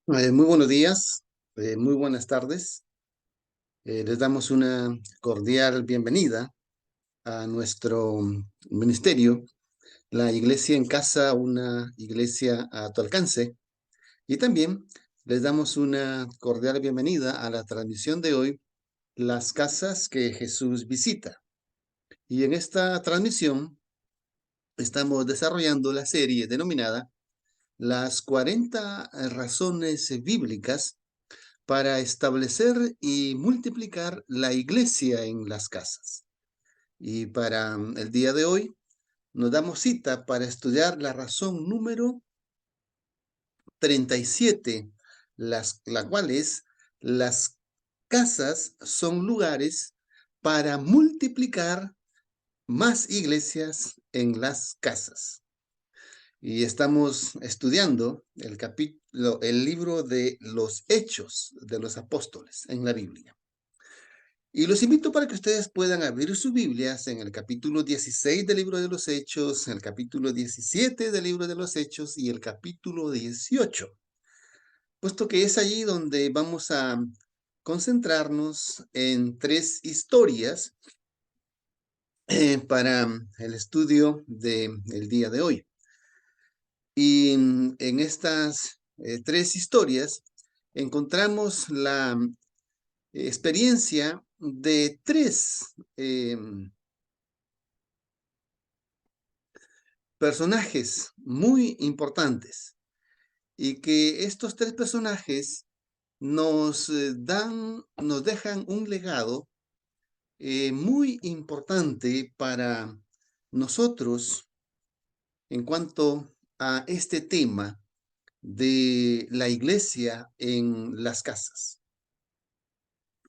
Muy buenos días, muy buenas tardes. Les damos una cordial bienvenida a nuestro ministerio, la Iglesia en Casa, una iglesia a tu alcance. Y también les damos una cordial bienvenida a la transmisión de hoy, Las Casas que Jesús visita. Y en esta transmisión estamos desarrollando la serie denominada Las 40 razones bíblicas para establecer y multiplicar la iglesia en las casas. Y para el día de hoy nos damos cita para estudiar la razón número 37, la cual es: las casas son lugares para multiplicar más iglesias en las casas. Y estamos estudiando el libro de los Hechos de los Apóstoles en la Biblia. Y los invito para que ustedes puedan abrir sus Biblias en el capítulo 16 del libro de los Hechos, en el capítulo 17 del libro de los Hechos y el capítulo 18, puesto que es allí donde vamos a concentrarnos en tres historias para el estudio del día de hoy. Y en estas tres historias encontramos la experiencia de tres personajes muy importantes, y que estos tres personajes nos dejan un legado muy importante para nosotros en cuanto a este tema de la iglesia en las casas.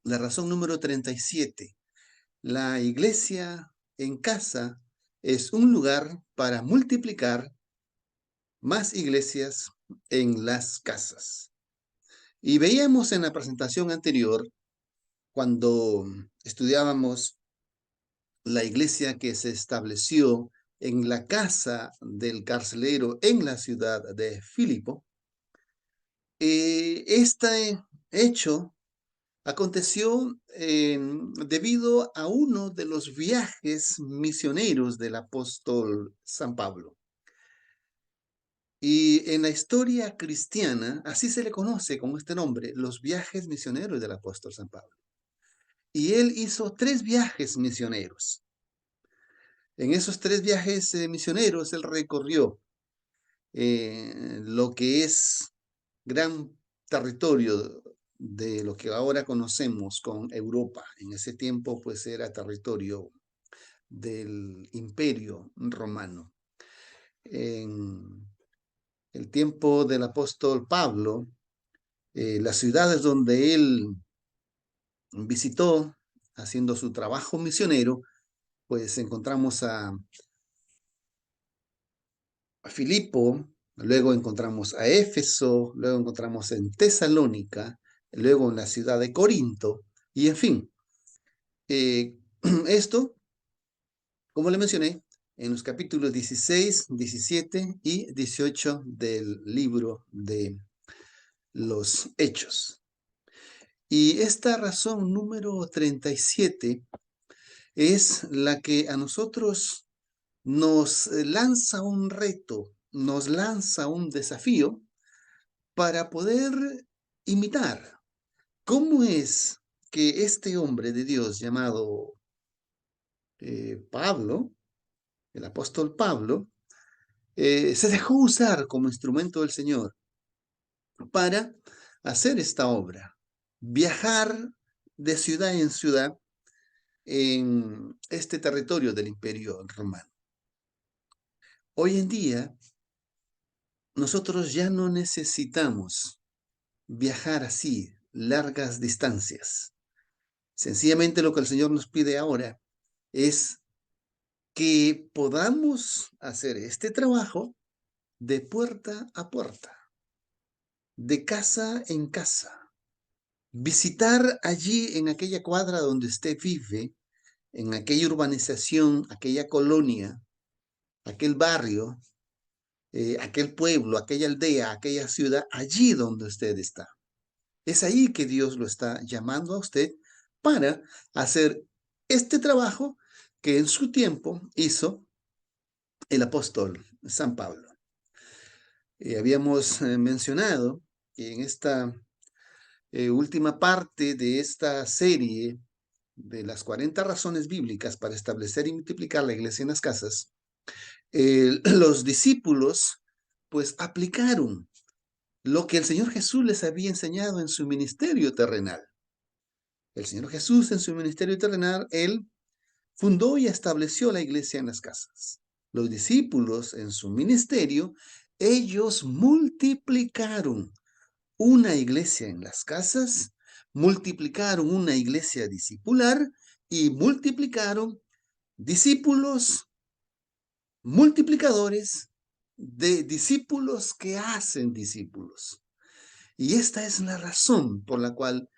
La razón número 37: la iglesia en casa es un lugar para multiplicar más iglesias en las casas. Y veíamos en la presentación anterior, cuando estudiábamos la iglesia que se estableció en la casa del carcelero en la ciudad de Filipo, este hecho aconteció debido a uno de los viajes misioneros del apóstol San Pablo. Y en la historia cristiana, así se le conoce con este nombre, los viajes misioneros del apóstol San Pablo. Y él hizo tres viajes misioneros. En esos tres viajes misioneros, él recorrió lo que es gran territorio de lo que ahora conocemos con Europa. En ese tiempo, pues era territorio del Imperio Romano. En el tiempo del apóstol Pablo, las ciudades donde él visitó haciendo su trabajo misionero, pues encontramos a Filipo, luego encontramos a Éfeso, luego encontramos en Tesalónica, luego en la ciudad de Corinto, y en fin, eh, esto, como le mencioné, en los capítulos 16, 17 y 18 del libro de los Hechos. Y esta razón número 37 es la que a nosotros nos lanza un reto, nos lanza un desafío para poder imitar cómo es que este hombre de Dios llamado Pablo, el apóstol Pablo, se dejó usar como instrumento del Señor para hacer esta obra, viajar de ciudad en ciudad en este territorio del Imperio Romano. Hoy en día, nosotros ya no necesitamos viajar así largas distancias. Sencillamente lo que el Señor nos pide ahora es que podamos hacer este trabajo de puerta a puerta, de casa en casa, visitar allí en aquella cuadra donde usted vive, en aquella urbanización, aquella colonia, aquel barrio, aquel pueblo, aquella aldea, aquella ciudad, allí donde usted está. Es ahí que Dios lo está llamando a usted para hacer este trabajo que en su tiempo hizo el apóstol San Pablo. Habíamos mencionado que en esta última parte de esta serie de las 40 razones bíblicas para establecer y multiplicar la iglesia en las casas, los discípulos pues aplicaron lo que el Señor Jesús les había enseñado en su ministerio terrenal. El Señor Jesús en su ministerio terrenal, Él fundó y estableció la iglesia en las casas. Los discípulos en su ministerio, ellos multiplicaron una iglesia en las casas, multiplicaron una iglesia discipular y multiplicaron discípulos multiplicadores de discípulos que hacen discípulos. Y esta es la razón por la cual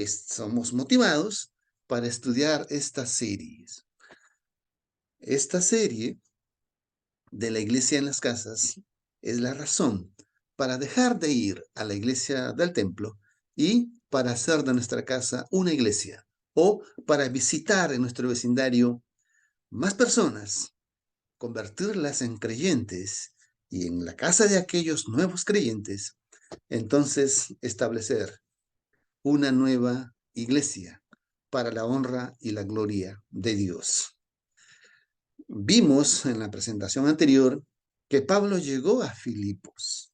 somos motivados para estudiar estas series. Esta serie de la iglesia en las casas es la razón para dejar de ir a la iglesia del templo y para hacer de nuestra casa una iglesia, o para visitar en nuestro vecindario más personas, convertirlas en creyentes, y en la casa de aquellos nuevos creyentes, entonces establecer una nueva iglesia para la honra y la gloria de Dios. Vimos en la presentación anterior que Pablo llegó a Filipos,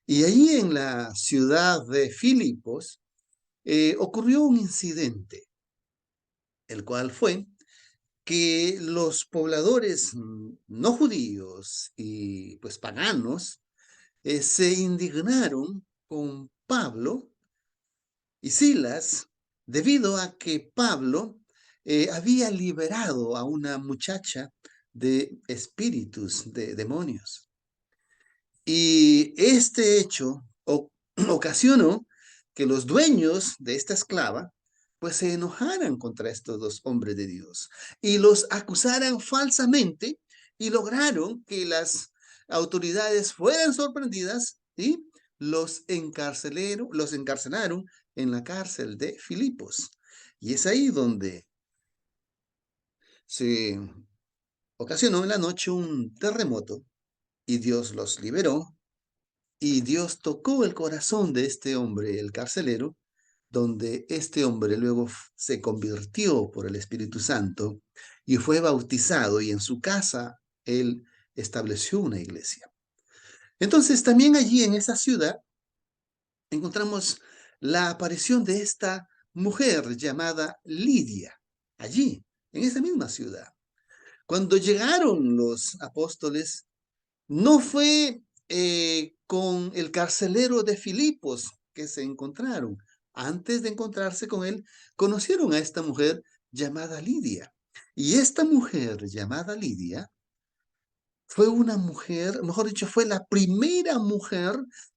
y allí en la ciudad de Filipos ocurrió un incidente, el cual fue que los pobladores no judíos y pues paganos se indignaron con Pablo y Silas debido a que Pablo había liberado a una muchacha de espíritus, de demonios. Y este hecho ocasionó que los dueños de esta esclava pues se enojaran contra estos dos hombres de Dios y los acusaran falsamente, y lograron que las autoridades fueran sorprendidas y los encarcelaron en la cárcel de Filipos. Y es ahí donde se ocasionó en la noche un terremoto y Dios los liberó. Y Dios tocó el corazón de este hombre, el carcelero, donde este hombre luego se convirtió por el Espíritu Santo y fue bautizado, y en su casa él estableció una iglesia. Entonces también allí en esa ciudad encontramos la aparición de esta mujer llamada Lidia, allí, en esa misma ciudad. Cuando llegaron los apóstoles, no fue con el carcelero de Filipos que se encontraron. Antes de encontrarse con él, conocieron a esta mujer llamada Lidia. Y esta mujer llamada Lidia fue una mujer, mejor dicho, fue la primera mujer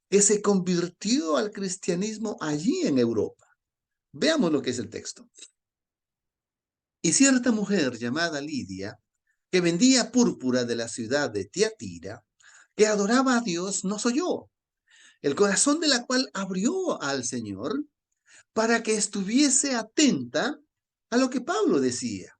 que se convirtió al cristianismo allí en Europa. Veamos lo que es el texto. Y cierta mujer llamada Lidia, que vendía púrpura de la ciudad de Tiatira, que adoraba a Dios, nos oyó, el corazón de la cual abrió al Señor para que estuviese atenta a lo que Pablo decía.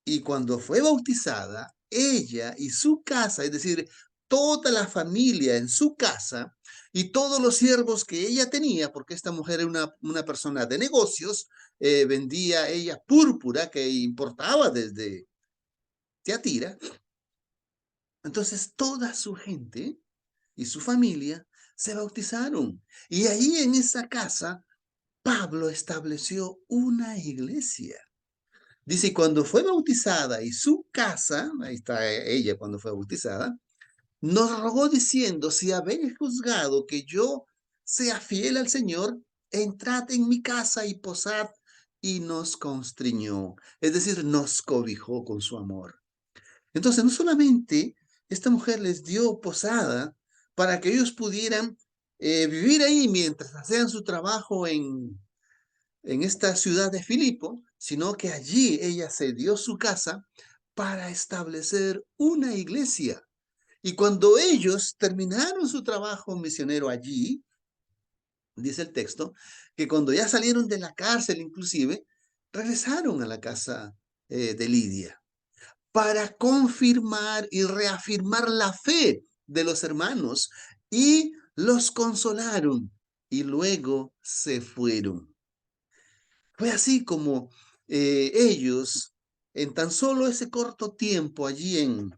Y cuando fue bautizada, ella y su casa, es decir, toda la familia en su casa y todos los siervos que ella tenía, porque esta mujer era una persona de negocios, vendía ella púrpura que importaba desde Tiatira. Entonces toda su gente y su familia se bautizaron. Y ahí en esa casa, Pablo estableció una iglesia. Dice, cuando fue bautizada y su casa, ahí está ella cuando fue bautizada, nos rogó diciendo, si habéis juzgado que yo sea fiel al Señor, entrad en mi casa y posad, y nos constriñó, es decir, nos cobijó con su amor. Entonces, no solamente esta mujer les dio posada para que ellos pudieran vivir ahí mientras hacían su trabajo en esta ciudad de Filipo, sino que allí ella se dio su casa para establecer una iglesia. Y cuando ellos terminaron su trabajo misionero allí, dice el texto, que cuando ya salieron de la cárcel inclusive, regresaron a la casa de Lidia para confirmar y reafirmar la fe de los hermanos y los consolaron y luego se fueron. Fue así como ellos, en tan solo ese corto tiempo allí en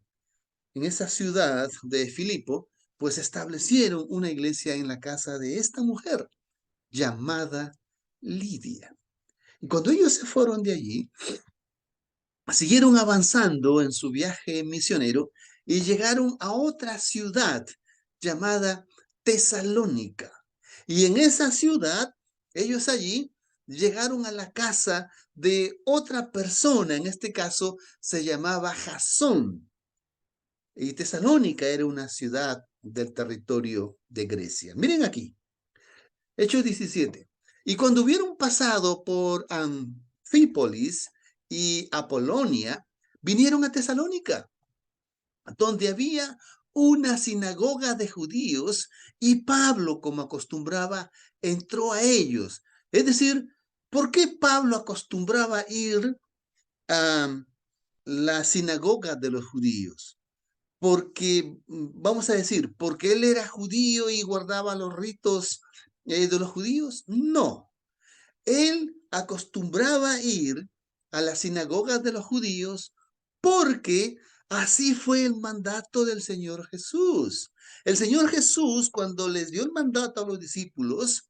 esa ciudad de Filipo, pues establecieron una iglesia en la casa de esta mujer llamada Lidia. Y cuando ellos se fueron de allí, siguieron avanzando en su viaje misionero y llegaron a otra ciudad llamada Tesalónica. Y en esa ciudad, ellos allí llegaron a la casa de otra persona, en este caso se llamaba Jasón. Y Tesalónica era una ciudad del territorio de Grecia. Miren aquí, Hechos 17. Y cuando hubieron pasado por Anfípolis y Apolonia, vinieron a Tesalónica, donde había una sinagoga de judíos, y Pablo, como acostumbraba, entró a ellos. Es decir, ¿por qué Pablo acostumbraba ir a la sinagoga de los judíos? Porque, vamos a decir, porque él era judío y guardaba los ritos de los judíos. No, él acostumbraba ir a las sinagogas de los judíos porque así fue el mandato del Señor Jesús. El Señor Jesús, cuando les dio el mandato a los discípulos,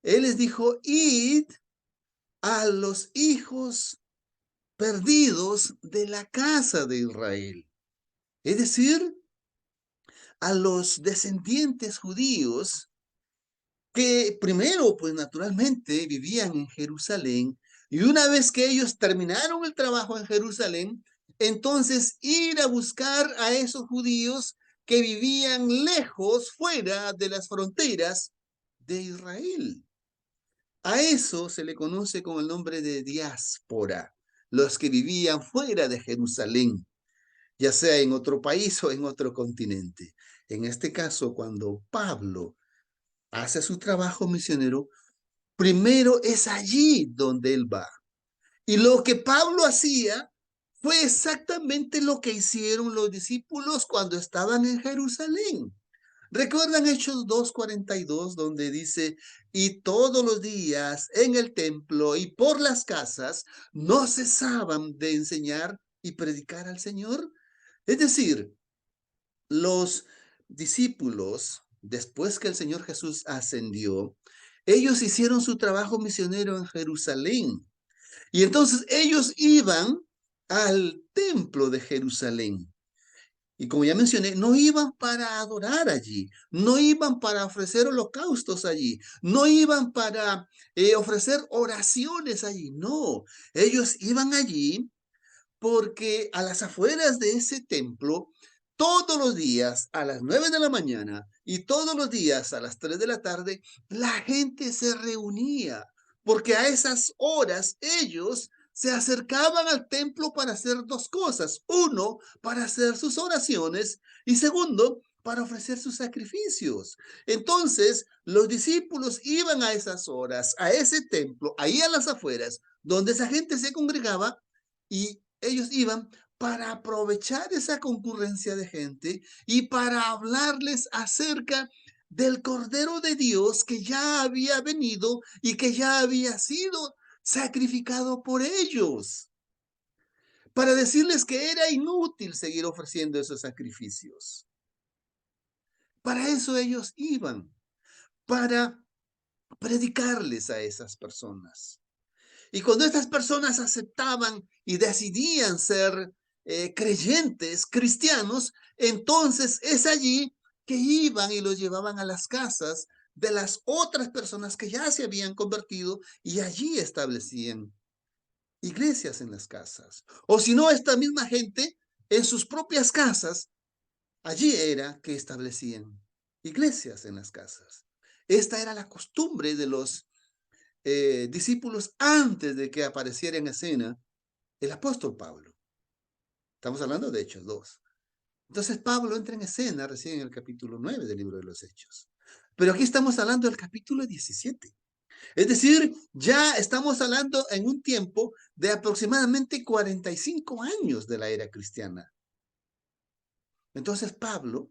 él les dijo, id a los hijos perdidos de la casa de Israel. Es decir, a los descendientes judíos que primero, pues naturalmente, vivían en Jerusalén, y una vez que ellos terminaron el trabajo en Jerusalén, entonces ir a buscar a esos judíos que vivían lejos, fuera de las fronteras de Israel. A eso se le conoce con el nombre de diáspora, los que vivían fuera de Jerusalén, ya sea en otro país o en otro continente. En este caso, cuando Pablo hace su trabajo misionero, primero es allí donde él va. Y lo que Pablo hacía fue exactamente lo que hicieron los discípulos cuando estaban en Jerusalén. ¿Recuerdan Hechos 2:42, donde dice, y todos los días en el templo y por las casas no cesaban de enseñar y predicar al Señor? Es decir, los discípulos, después que el Señor Jesús ascendió, ellos hicieron su trabajo misionero en Jerusalén. Y entonces ellos iban al templo de Jerusalén. Y como ya mencioné, no iban para adorar allí, no iban para ofrecer holocaustos allí, no iban para ofrecer oraciones allí, no, ellos iban allí porque a las afueras de ese templo, todos los días a las 9 de la mañana y todos los días a las 3 de la tarde, la gente se reunía, porque a esas horas ellos se acercaban al templo para hacer dos cosas. Uno, para hacer sus oraciones, y segundo, para ofrecer sus sacrificios. Entonces, los discípulos iban a esas horas, a ese templo, ahí a las afueras, donde esa gente se congregaba, y ellos iban para aprovechar esa concurrencia de gente y para hablarles acerca del Cordero de Dios que ya había venido y que ya había sido sacrificado por ellos, para decirles que era inútil seguir ofreciendo esos sacrificios. Para eso ellos iban, para predicarles a esas personas. Y cuando estas personas aceptaban y decidían ser creyentes, cristianos, entonces es allí que iban y los llevaban a las casas de las otras personas que ya se habían convertido, y allí establecían iglesias en las casas. O si no, esta misma gente en sus propias casas, allí era que establecían iglesias en las casas. Esta era la costumbre de los discípulos antes de que apareciera en escena el apóstol Pablo. Estamos hablando de Hechos 2. Entonces Pablo entra en escena recién en el capítulo 9 del libro de los Hechos. Pero aquí estamos hablando del capítulo 17. Es decir, ya estamos hablando en un tiempo de aproximadamente 45 años de la era cristiana. Entonces Pablo,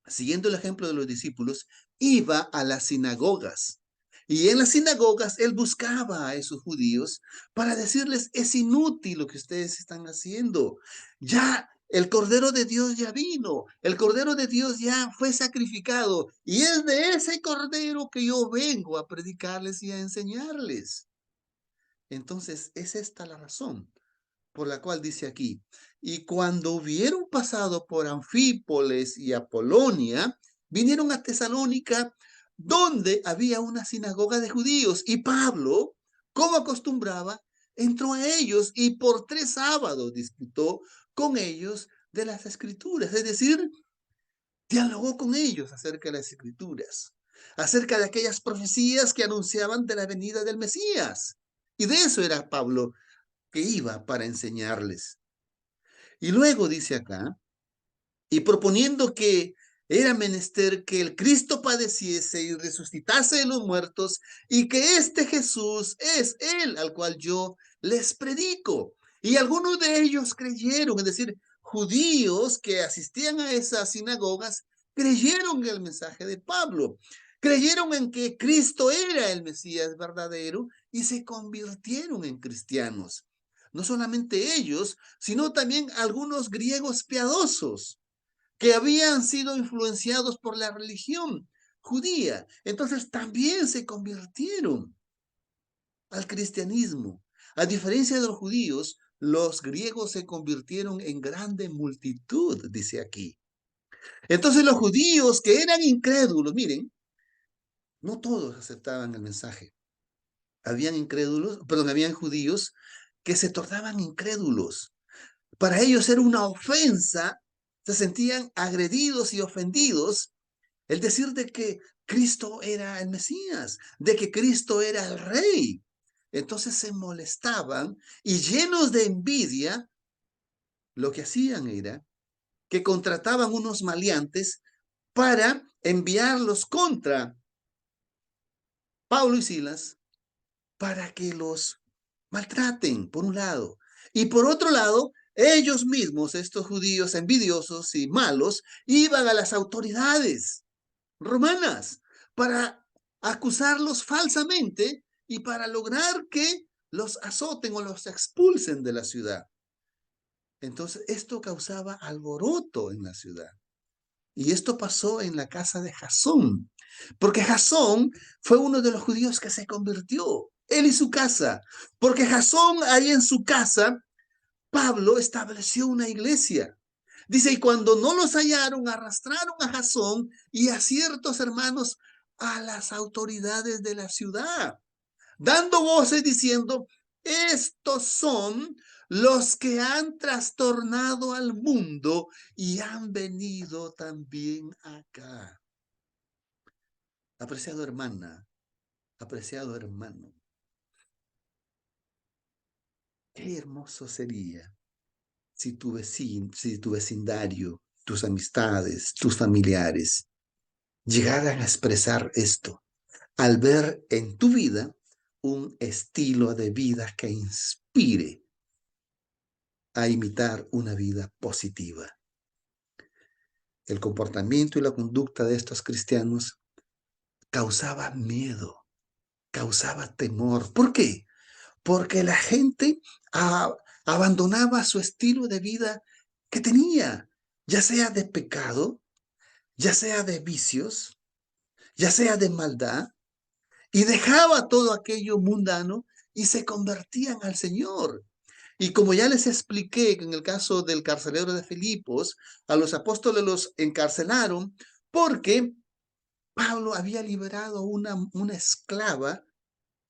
siguiendo el ejemplo de los discípulos, iba a las sinagogas. Y en las sinagogas él buscaba a esos judíos para decirles, es inútil lo que ustedes están haciendo. Ya el Cordero de Dios ya vino, el Cordero de Dios ya fue sacrificado. Y es de ese Cordero que yo vengo a predicarles y a enseñarles. Entonces, es esta la razón por la cual dice aquí, y cuando hubieron pasado por Anfípolis y Apolonia, vinieron a Tesalónica, donde había una sinagoga de judíos, y Pablo, como acostumbraba, entró a ellos y por 3 sábados disputó con ellos de las escrituras, es decir, dialogó con ellos acerca de las escrituras, acerca de aquellas profecías que anunciaban de la venida del Mesías. Y de eso era Pablo que iba para enseñarles. Y luego dice acá, y proponiendo que era menester que el Cristo padeciese y resucitase de los muertos, y que este Jesús es él al cual yo les predico. Y algunos de ellos creyeron, es decir, judíos que asistían a esas sinagogas, creyeron en el mensaje de Pablo. Creyeron en que Cristo era el Mesías verdadero y se convirtieron en cristianos. No solamente ellos, sino también algunos griegos piadosos que habían sido influenciados por la religión judía. Entonces también se convirtieron al cristianismo. A diferencia de los judíos, los griegos se convirtieron en grande multitud, dice aquí. Entonces los judíos que eran incrédulos, miren, no todos aceptaban el mensaje. Habían incrédulos, perdón, habían judíos que se tornaban incrédulos. Para ellos era una ofensa, se sentían agredidos y ofendidos el decir de que Cristo era el Mesías, de que Cristo era el Rey. Entonces se molestaban y llenos de envidia, lo que hacían era que contrataban unos maleantes para enviarlos contra Pablo y Silas para que los maltraten, por un lado. Y por otro lado, ellos mismos, estos judíos envidiosos y malos, iban a las autoridades romanas para acusarlos falsamente y para lograr que los azoten o los expulsen de la ciudad. Entonces, esto causaba alboroto en la ciudad. Y esto pasó en la casa de Jasón, porque Jasón fue uno de los judíos que se convirtió, él y su casa, porque Jasón ahí en su casa, Pablo estableció una iglesia. Dice, y cuando no los hallaron, arrastraron a Jasón y a ciertos hermanos a las autoridades de la ciudad, dando voces diciendo, estos son los que han trastornado al mundo y han venido también acá. Apreciado hermana, apreciado hermano, qué hermoso sería si tu vecindario, tus amistades, tus familiares llegaran a expresar esto al ver en tu vida un estilo de vida que inspire a imitar una vida positiva. El comportamiento y la conducta de estos cristianos causaba miedo, causaba temor. ¿Por qué? Porque la gente abandonaba su estilo de vida que tenía, ya sea de pecado, ya sea de vicios, ya sea de maldad, y dejaba todo aquello mundano y se convertían al Señor. Y como ya les expliqué en el caso del carcelero de Filipos, a los apóstoles los encarcelaron porque Pablo había liberado una esclava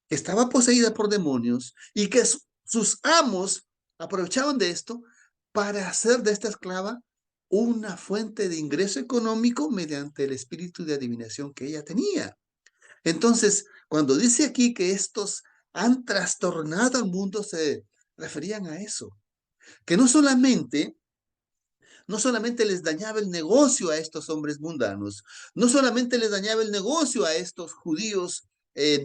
que estaba poseída por demonios y que sus amos aprovechaban de esto para hacer de esta esclava una fuente de ingreso económico mediante el espíritu de adivinación que ella tenía. Entonces, cuando dice aquí que estos han trastornado al mundo, se referían a eso, que no solamente no solamente les dañaba el negocio a estos hombres mundanos, no solamente les dañaba el negocio a estos judíos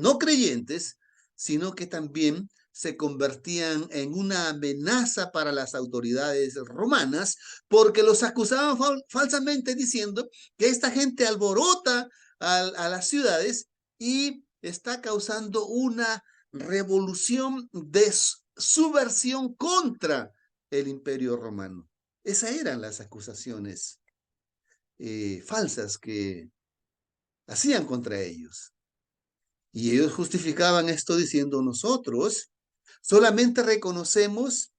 no creyentes, sino que también se convertían en una amenaza para las autoridades romanas, porque los acusaban falsamente diciendo que esta gente alborota a las ciudades y está causando una revolución de subversión contra el imperio romano. Esas eran las acusaciones falsas que hacían contra ellos. Y ellos justificaban esto diciendo, nosotros solamente reconocemos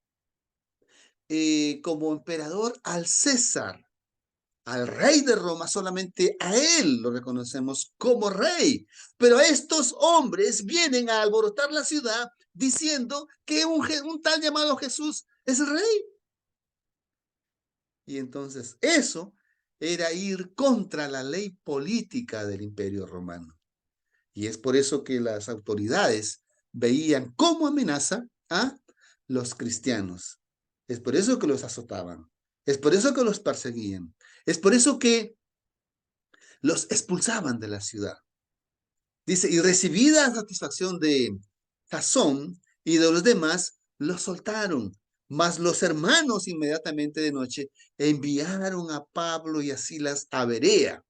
como emperador al César, al rey de Roma, solamente a él lo reconocemos como rey. Pero estos hombres vienen a alborotar la ciudad diciendo que un tal llamado Jesús es rey. Y entonces eso era ir contra la ley política del imperio romano. Y es por eso que las autoridades veían como amenaza a los cristianos. Es por eso que los azotaban. Es por eso que los perseguían. Es por eso que los expulsaban de la ciudad. Dice, y recibida la satisfacción de Jasón y de los demás, los soltaron. Mas los hermanos inmediatamente de noche enviaron a Pablo y a Silas a Berea,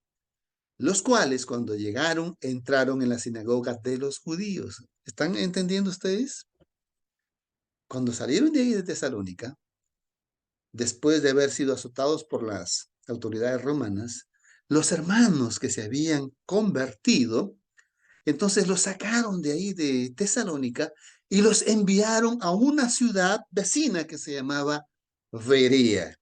los cuales cuando llegaron entraron en la sinagoga de los judíos. ¿Están entendiendo ustedes? Cuando salieron de ahí de Tesalónica, después de haber sido azotados por las autoridades romanas, los hermanos que se habían convertido, entonces los sacaron de ahí de Tesalónica y los enviaron a una ciudad vecina que se llamaba Berea.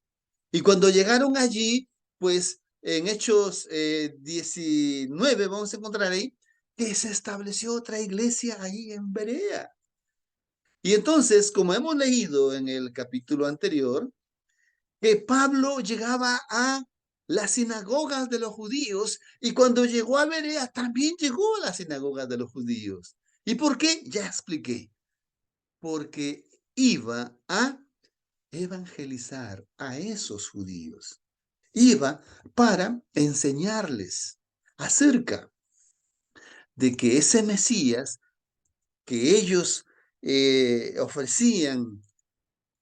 Y cuando llegaron allí, pues en Hechos 19 vamos a encontrar ahí que se estableció otra iglesia ahí en Berea. Y entonces, como hemos leído en el capítulo anterior, que Pablo llegaba a las sinagogas de los judíos y cuando llegó a Berea también llegó a las sinagogas de los judíos. ¿Y por qué? Ya expliqué. Porque iba a evangelizar a esos judíos. Iba para enseñarles acerca de que ese Mesías que ellos ofrecían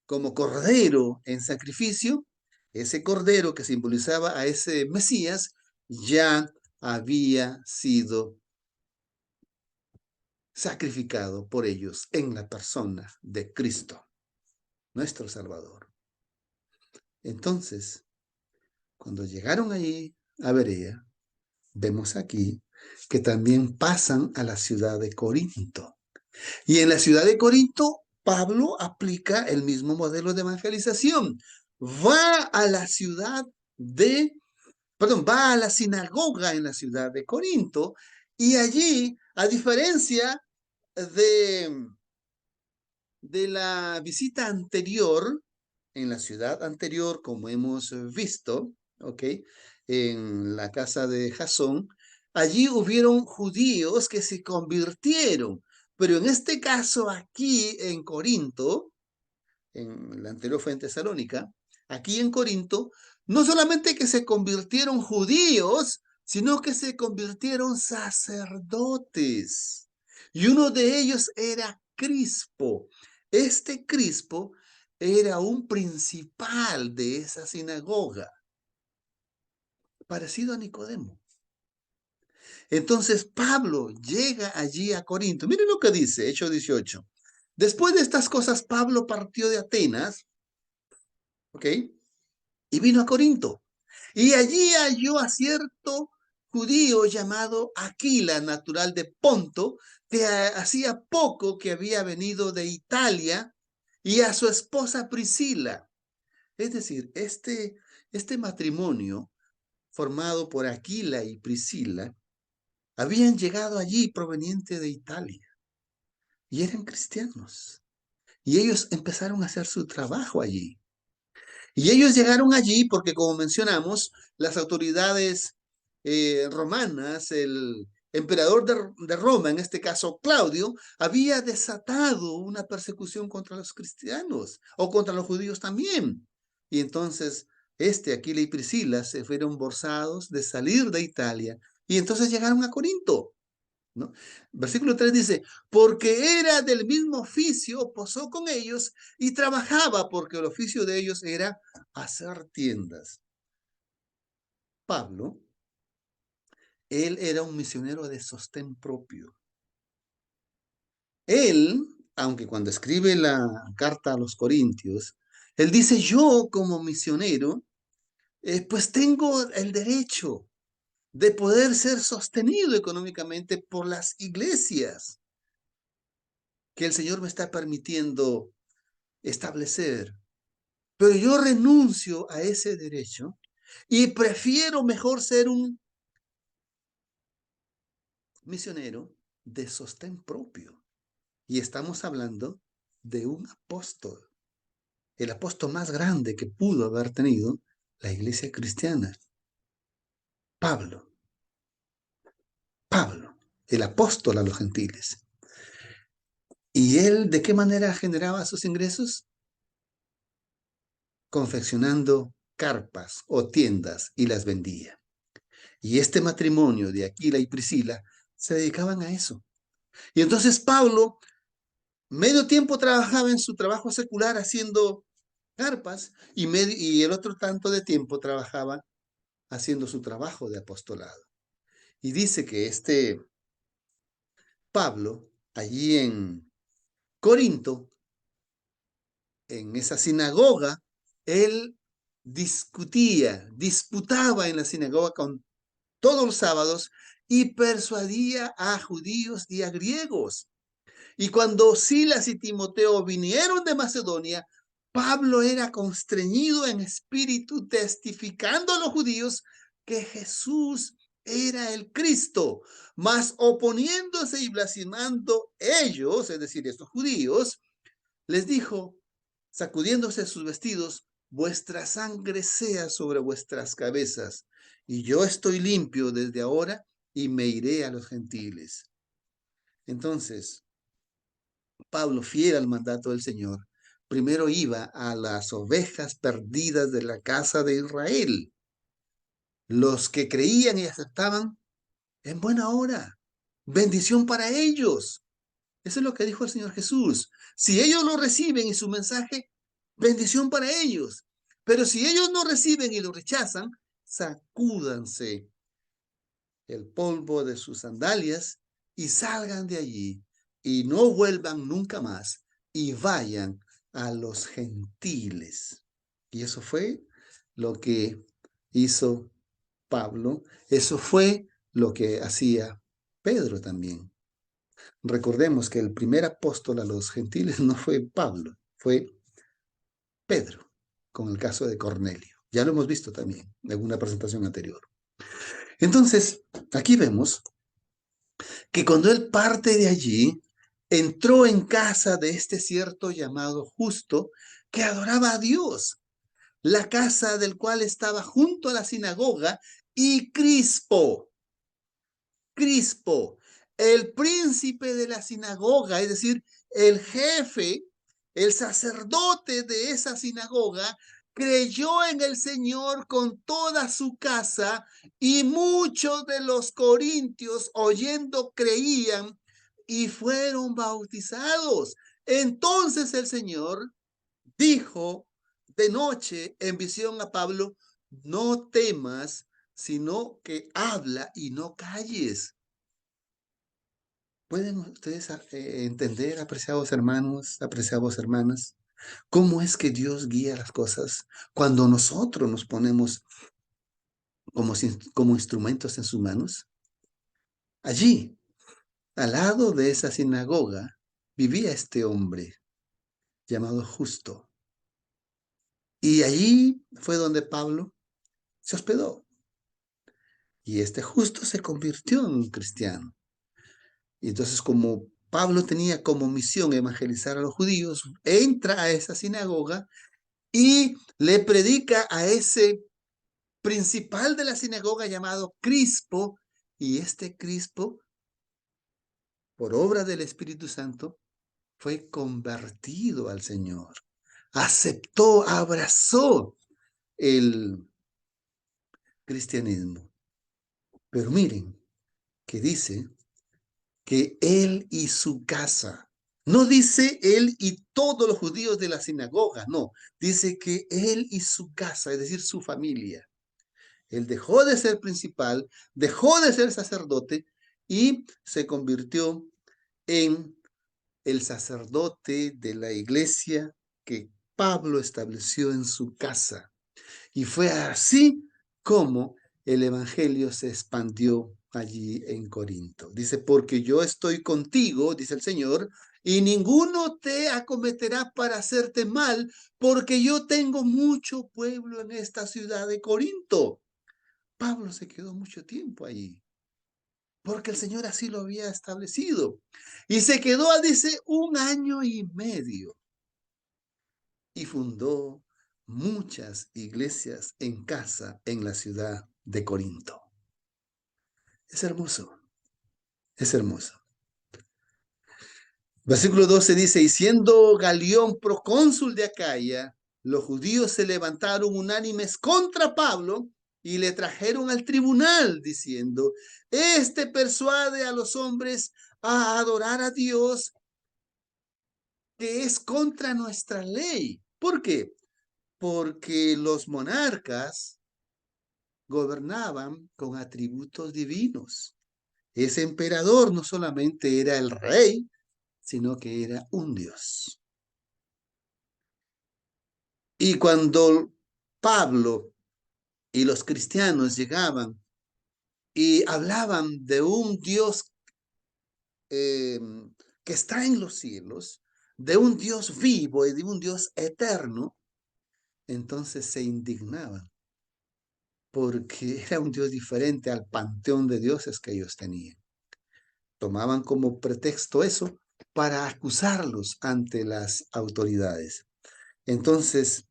como cordero en sacrificio, ese cordero que simbolizaba a ese Mesías, ya había sido sacrificado por ellos en la persona de Cristo, nuestro Salvador. Entonces, cuando llegaron allí a Berea, vemos aquí que también pasan a la ciudad de Corinto. Y en la ciudad de Corinto, Pablo aplica el mismo modelo de evangelización. Va a la ciudad va a la sinagoga en la ciudad de Corinto y allí, a diferencia de, de la visita anterior, en la ciudad anterior, como hemos visto, ¿ok? En la casa de Jasón, allí hubieron judíos que se convirtieron, pero en este caso aquí en Corinto, en la anterior fue en Tesalónica, aquí en Corinto, no solamente que se convirtieron judíos, sino que se convirtieron sacerdotes. Y uno de ellos era Crispo. Este Crispo era un principal de esa sinagoga, parecido a Nicodemo. Entonces Pablo llega allí a Corinto. Miren lo que dice, Hechos 18. Después de estas cosas, Pablo partió de Atenas, ¿ok? Y vino a Corinto. Y allí halló a cierto judío llamado Aquila, natural de Ponto, que hacía poco que había venido de Italia, y a su esposa Priscila. Es decir, este matrimonio formado por Aquila y Priscila habían llegado allí proveniente de Italia y eran cristianos. Y ellos empezaron a hacer su trabajo allí. Y ellos llegaron allí porque, como mencionamos, las autoridades romanas, el emperador de Roma, en este caso Claudio, había desatado una persecución contra los cristianos o contra los judíos también. Y entonces Aquila y Priscila, se fueron forzados de salir de Italia y entonces llegaron a Corinto, ¿no? Versículo 3 dice, porque era del mismo oficio, posó con ellos y trabajaba, porque el oficio de ellos era hacer tiendas. Pablo, él era un misionero de sostén propio. Él, aunque cuando escribe la carta a los Corintios, él dice, yo como misionero, pues tengo el derecho de poder ser sostenido económicamente por las iglesias que el Señor me está permitiendo establecer. Pero yo renuncio a ese derecho y prefiero mejor ser un misionero de sostén propio. Y estamos hablando de un apóstol, el apóstol más grande que pudo haber tenido la iglesia cristiana, Pablo. Pablo, el apóstol a los gentiles. ¿Y él de qué manera generaba sus ingresos? Confeccionando carpas o tiendas y las vendía. Y este matrimonio de Aquila y Priscila se dedicaban a eso. Y entonces Pablo, medio tiempo trabajaba en su trabajo secular haciendo carpas y el otro tanto de tiempo trabajaba haciendo su trabajo de apostolado. Y dice que Pablo, allí en Corinto, en esa sinagoga, él disputaba en la sinagoga con todos los sábados y persuadía a judíos y a griegos. Y cuando Silas y Timoteo vinieron de Macedonia, Pablo era constreñido en espíritu, testificando a los judíos que Jesús era el Cristo, mas oponiéndose y blasfemando ellos, es decir, estos judíos, les dijo, sacudiéndose sus vestidos, vuestra sangre sea sobre vuestras cabezas, y yo estoy limpio desde ahora y me iré a los gentiles. Entonces, Pablo, fiel al mandato del Señor, primero iba a las ovejas perdidas de la casa de Israel, los que creían y aceptaban en buena hora, bendición para ellos. Eso es lo que dijo el Señor Jesús. Si ellos lo reciben y su mensaje, bendición para ellos. Pero si ellos no reciben y lo rechazan, sacúdanse el polvo de sus sandalias y salgan de allí y no vuelvan nunca más y vayan a los gentiles. Y eso fue lo que hizo Pablo. Eso fue lo que hacía Pedro también. Recordemos que el primer apóstol a los gentiles no fue Pablo, fue Pedro, con el caso de Cornelio. Ya lo hemos visto también en alguna presentación anterior. Entonces, aquí vemos que cuando él parte de allí, entró en casa de este cierto llamado Justo, que adoraba a Dios, la casa del cual estaba junto a la sinagoga, y Crispo, el príncipe de la sinagoga, es decir, el jefe, el sacerdote de esa sinagoga, creyó en el Señor con toda su casa y muchos de los corintios oyendo creían y fueron bautizados. Entonces el Señor dijo de noche en visión a Pablo, no temas, sino que habla y no calles. ¿Pueden ustedes entender, apreciados hermanos, apreciadas hermanas, cómo es que Dios guía las cosas cuando nosotros nos ponemos como instrumentos en sus manos? Allí, al lado de esa sinagoga, vivía este hombre llamado Justo. Y allí fue donde Pablo se hospedó. Y este Justo se convirtió en un cristiano. Y entonces, como Pablo tenía como misión evangelizar a los judíos, entra a esa sinagoga y le predica a ese principal de la sinagoga llamado Crispo, y este Crispo, por obra del Espíritu Santo, fue convertido al Señor, aceptó, abrazó el cristianismo. Pero miren que dice que él y su casa. No dice él y todos los judíos de la sinagoga, no. Dice que él y su casa, es decir, su familia. Él dejó de ser principal, dejó de ser sacerdote y se convirtió en el sacerdote de la iglesia que Pablo estableció en su casa. Y fue así como el evangelio se expandió allí en Corinto. Dice, porque yo estoy contigo, dice el Señor, y ninguno te acometerá para hacerte mal, porque yo tengo mucho pueblo en esta ciudad de Corinto. Pablo se quedó mucho tiempo allí, porque el Señor así lo había establecido. Y se quedó, dice, 1 año y medio y fundó muchas iglesias en casa en la ciudad de Corinto. Es hermoso, es hermoso. Versículo 12 dice, y siendo Galión procónsul de Acaya, los judíos se levantaron unánimes contra Pablo y le trajeron al tribunal diciendo, este persuade a los hombres a adorar a Dios que es contra nuestra ley. ¿Por qué? Porque los monarcas gobernaban con atributos divinos. Ese emperador no solamente era el rey, sino que era un dios. Y cuando Pablo y los cristianos llegaban y hablaban de un Dios que está en los cielos, de un Dios vivo y de un Dios eterno, entonces se indignaban porque era un Dios diferente al panteón de dioses que ellos tenían. Tomaban como pretexto eso para acusarlos ante las autoridades. Entonces,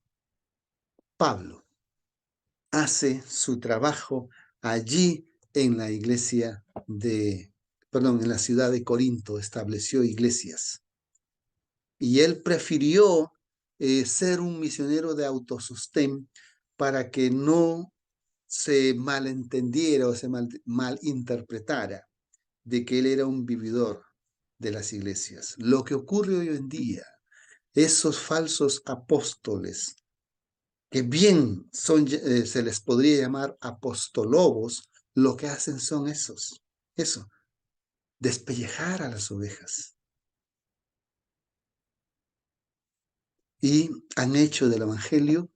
Pablo hace su trabajo allí en la iglesia en la ciudad de Corinto, estableció iglesias. Y él prefirió ser un misionero de autosostén para que no se malentendiera o se malinterpretara de que él era un vividor de las iglesias. Lo que ocurre hoy en día, esos falsos apóstoles, que bien se les podría llamar apostolobos, lo que hacen son eso, despellejar a las ovejas. Y han hecho del evangelio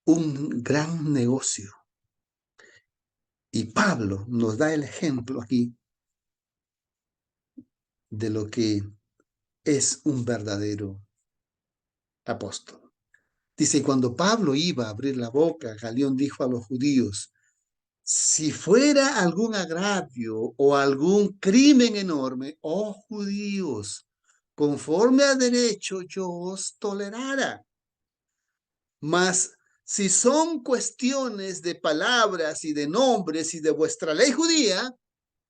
un gran negocio. Y Pablo nos da el ejemplo aquí de lo que es un verdadero apóstol. Dice, cuando Pablo iba a abrir la boca, Galión dijo a los judíos, si fuera algún agravio o algún crimen enorme, oh judíos, conforme a derecho yo os tolerara. Mas si son cuestiones de palabras y de nombres y de vuestra ley judía,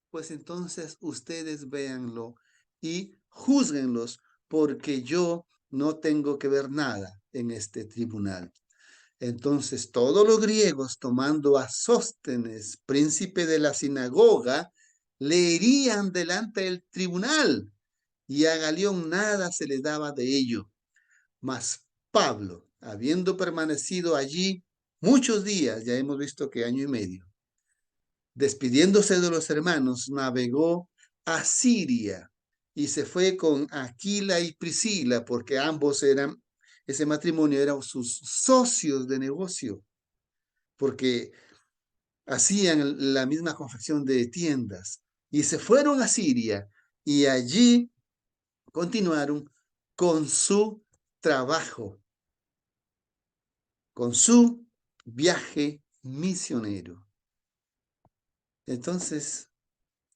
pues entonces ustedes véanlo y júzguenlos, porque yo no tengo que ver nada en este tribunal. Entonces todos los griegos, tomando a Sóstenes, príncipe de la sinagoga, le irían delante del tribunal, y a Galión nada se le daba de ello. Mas Pablo, habiendo permanecido allí muchos días, ya hemos visto que 1 año y medio, despidiéndose de los hermanos, navegó a Siria y se fue con Aquila y Priscila, porque ese matrimonio era sus socios de negocio, porque hacían la misma confección de tiendas, y se fueron a Siria y allí continuaron con su trabajo, con su viaje misionero. Entonces,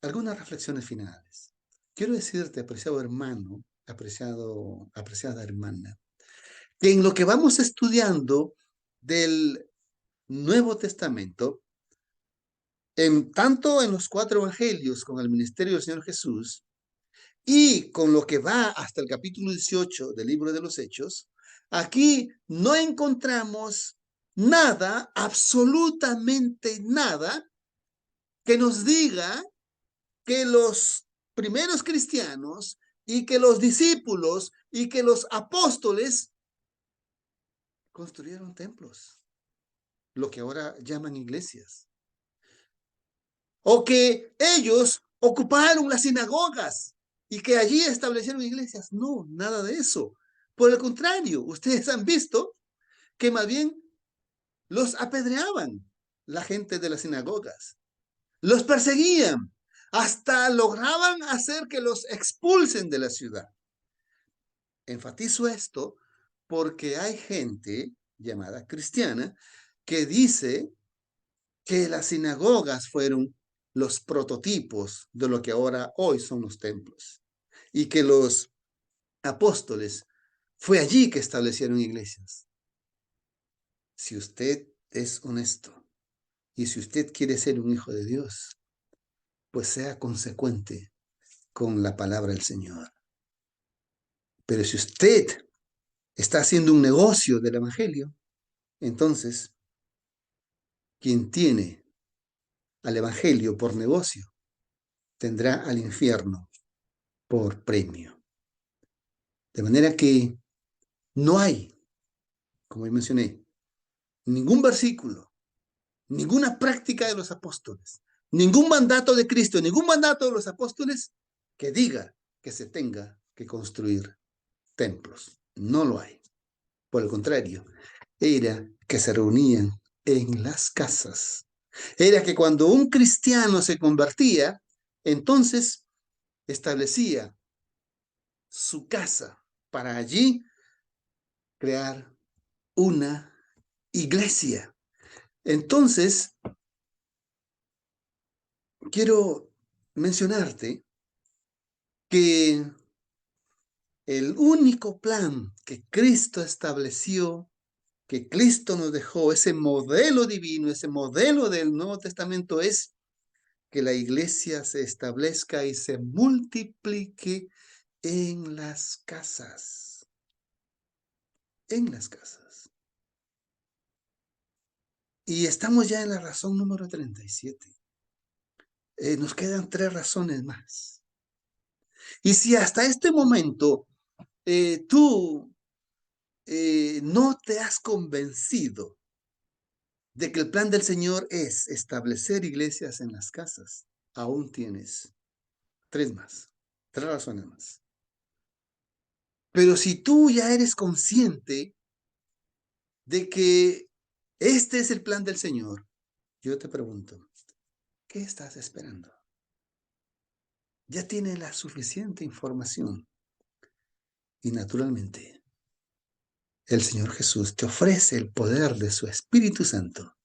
algunas reflexiones finales. Quiero decirte, apreciado hermano, apreciada hermana, que en lo que vamos estudiando del Nuevo Testamento, tanto en los 4 evangelios con el ministerio del Señor Jesús y con lo que va hasta el capítulo 18 del libro de los Hechos, aquí no encontramos nada, absolutamente nada, que nos diga que los primeros cristianos y que los discípulos y que los apóstoles construyeron templos, lo que ahora llaman iglesias, o que ellos ocuparon las sinagogas y que allí establecieron iglesias. No, nada de eso. Por el contrario, ustedes han visto que más bien los apedreaban la gente de las sinagogas, los perseguían, hasta lograban hacer que los expulsen de la ciudad. Enfatizo esto porque hay gente llamada cristiana que dice que las sinagogas fueron los prototipos de lo que ahora hoy son los templos y que los apóstoles fue allí que establecieron iglesias. Si usted es honesto y si usted quiere ser un hijo de Dios, pues sea consecuente con la palabra del Señor. Pero si usted está haciendo un negocio del evangelio, entonces quien tiene al evangelio por negocio tendrá al infierno por premio. De manera que no hay, como mencioné, ningún versículo, ninguna práctica de los apóstoles, ningún mandato de Cristo, ningún mandato de los apóstoles que diga que se tenga que construir templos. No lo hay. Por el contrario, era que se reunían en las casas. Era que cuando un cristiano se convertía, entonces establecía su casa para allí crear una iglesia. Entonces, quiero mencionarte que el único plan que Cristo estableció, que Cristo nos dejó, ese modelo divino, ese modelo del Nuevo Testamento, es que la iglesia se establezca y se multiplique en las casas. En las casas. Y estamos ya en la razón número 37. Nos quedan 3 razones más. Y si hasta este momento tú no te has convencido de que el plan del Señor es establecer iglesias en las casas, aún tienes 3 más, 3 razones más. Pero si tú ya eres consciente de que este es el plan del Señor, yo te pregunto, ¿qué estás esperando? Ya tienes la suficiente información y naturalmente el Señor Jesús te ofrece el poder de su Espíritu Santo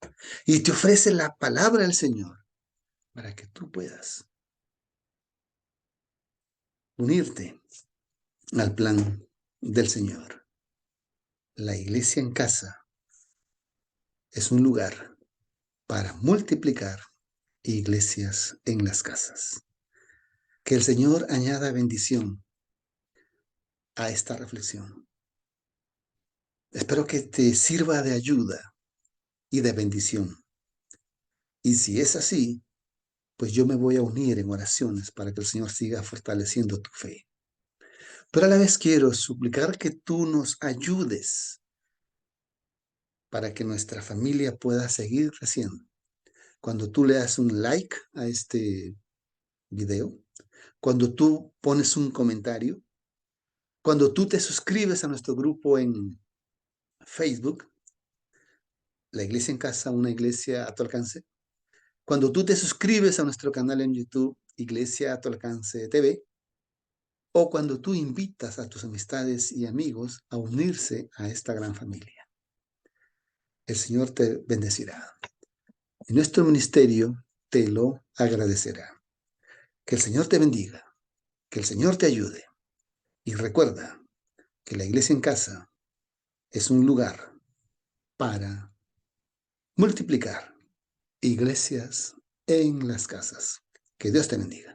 y te ofrece la palabra del Señor para que tú puedas unirte al plan del Señor. La iglesia en casa es un lugar para multiplicar iglesias en las casas. Que el Señor añada bendición a esta reflexión. Espero que te sirva de ayuda y de bendición. Y si es así, pues yo me voy a unir en oraciones para que el Señor siga fortaleciendo tu fe. Pero a la vez quiero suplicar que tú nos ayudes para que nuestra familia pueda seguir creciendo. Cuando tú le das un like a este video, cuando tú pones un comentario, cuando tú te suscribes a nuestro grupo en Facebook, La Iglesia en Casa, una iglesia a tu alcance, cuando tú te suscribes a nuestro canal en YouTube, Iglesia a tu alcance TV, o cuando tú invitas a tus amistades y amigos a unirse a esta gran familia. El Señor te bendecirá. Y nuestro ministerio te lo agradecerá. Que el Señor te bendiga, que el Señor te ayude. Y recuerda que la iglesia en casa es un lugar para multiplicar iglesias en las casas. Que Dios te bendiga.